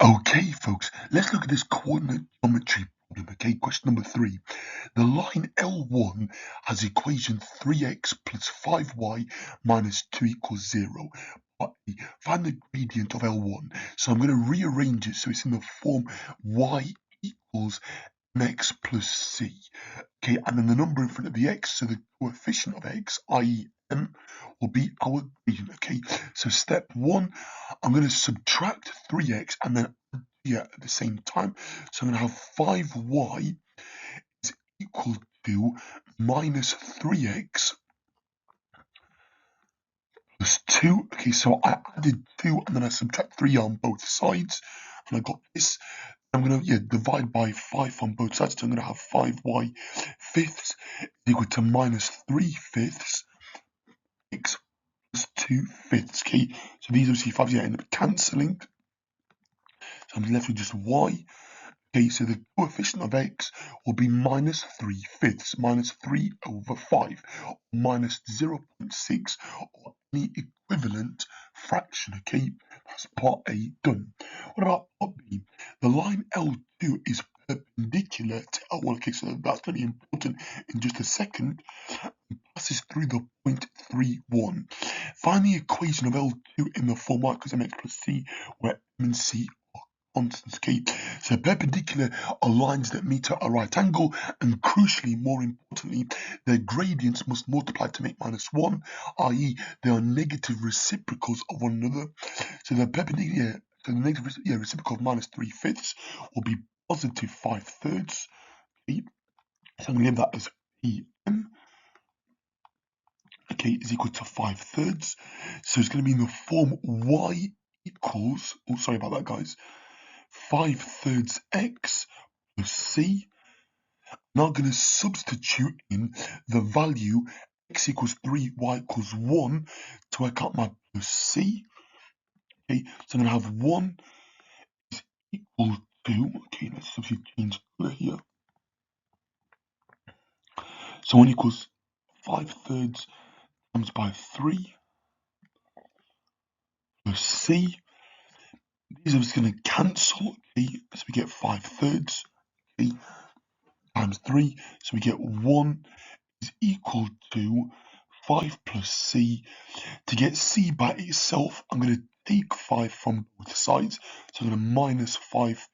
Okay, folks, let's look at this coordinate geometry problem. Okay, question number 3. The line L1 has equation 3x plus 5y minus 2 equals 0. Find the gradient of L1. So I'm going to rearrange it so it's in the form y equals mx plus c. Okay, and then the number in front of the x, so the coefficient of x, i.e. m, will be our gradient. Okay, so step 1, I'm going to subtract 3x and then at the same time. So I'm going to have 5y is equal to minus 3x plus 2. Okay, so I added 2 and then I subtract 3 on both sides, and I got this. I'm going to divide by 5 on both sides, so I'm going to have 5y fifths equal to minus 3 fifths x plus 2 fifths. Okay, so these obviously 5's end up cancelling, so I'm left with just y. Okay, so the coefficient of x will be minus 3 fifths, minus 3 over 5, or minus 0.6, or any equivalent fraction. Okay, that's part A done. What about part B? The line L2 is perpendicular to L1. Okay, so that's going to be important in just a second. It passes through the point 3, 1. Find the equation of L2 in the form y equals mx plus c, where m and c constants. Okay, so perpendicular are lines that meet at a right angle, and crucially, more importantly, their gradients must multiply to make minus 1, i.e. they are negative reciprocals of one another. So the perpendicular, so the negative reciprocal of minus 3 fifths will be positive 5 thirds. Okay, so I'm going to leave that as pm. Okay, is equal to 5 thirds. So it's going to be in the form y equals, oh sorry about that guys, 5 thirds x plus c. Now I'm going to substitute in the value x equals 3, y equals 1 to work out my plus c. Okay, so I'm going to have 1 is equal to, okay, let's substitute change color here. So 1 equals 5 thirds times by 3 plus c. These are just going to cancel, okay, so we get 5 thirds, okay, times 3, so we get 1 is equal to 5 plus c. To get c by itself, I'm going to take 5 from both sides, so I'm going to minus 5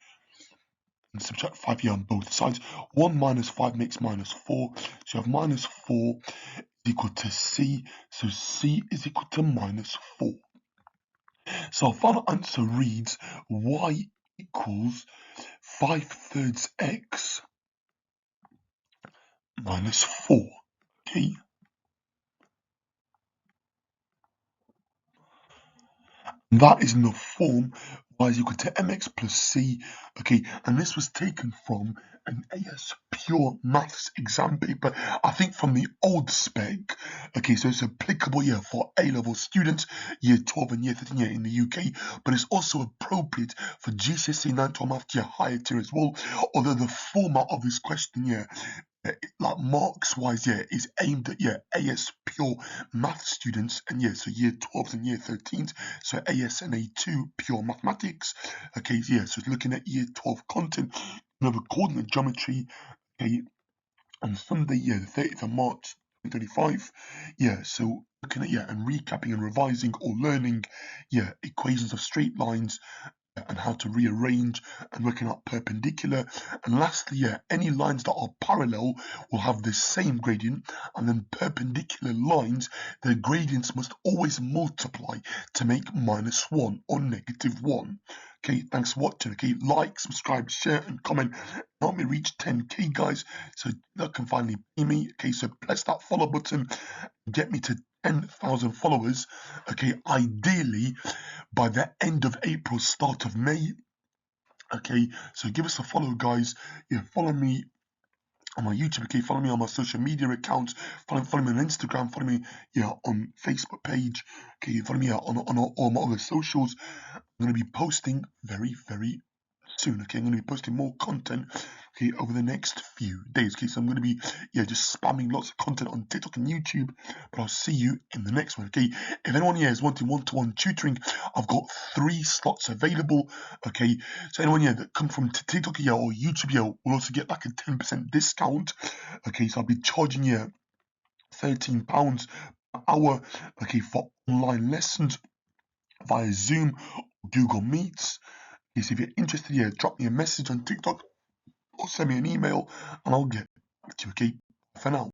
and subtract 5 here on both sides. 1 minus 5 makes minus 4, so you have minus 4 is equal to c, so c is equal to minus 4. So our final answer reads y equals 5 thirds x minus 4. Okay, and that is in the form y is equal to mx plus c. Okay, and this was taken from an AS pure maths exam paper, I think from the old spec. Okay, so it's applicable for A-level students, year 12 and year 13 in the UK, but it's also appropriate for GCSE 9-12 maths year higher tier as well, although the format of this question like marks wise is aimed at AS pure math students, and so year 12s and year 13s, so AS and A2 pure mathematics. Okay, so it's looking at year 12 content, another coordinate geometry. Okay, on Sunday, the 30th of March 2025. So looking at and recapping and revising or learning equations of straight lines and how to rearrange and working out perpendicular. And lastly, any lines that are parallel will have the same gradient, and then perpendicular lines, their gradients must always multiply to make minus 1 or negative 1. Okay, thanks for watching. Okay, like, subscribe, share, and comment. Help me reach 10k, guys, so that can finally pay me. Okay, so press that follow button, get me to 10,000 followers. Okay, ideally by the end of April, start of May. Okay, so give us a follow, guys. Follow me on my YouTube. Okay, follow me on my social media accounts. Follow me on Instagram. Follow me on Facebook page. Okay, follow me on all my other socials. I'm going to be posting very soon. Okay, I'm going to be posting more content. okay, over the next few days. Okay, so I'm going to be, just spamming lots of content on TikTok and YouTube, but I'll see you in the next one. Okay, if anyone here is wanting one-to-one tutoring, I've got 3 slots available. Okay, so anyone here that comes from TikTok here or YouTube here will also get like a 10% discount. Okay, so I'll be charging you £13 per hour, okay, for online lessons via Zoom or Google Meets. Okay, so if you're interested here, drop me a message on TikTok or send me an email and I'll get back to you, okay? For now.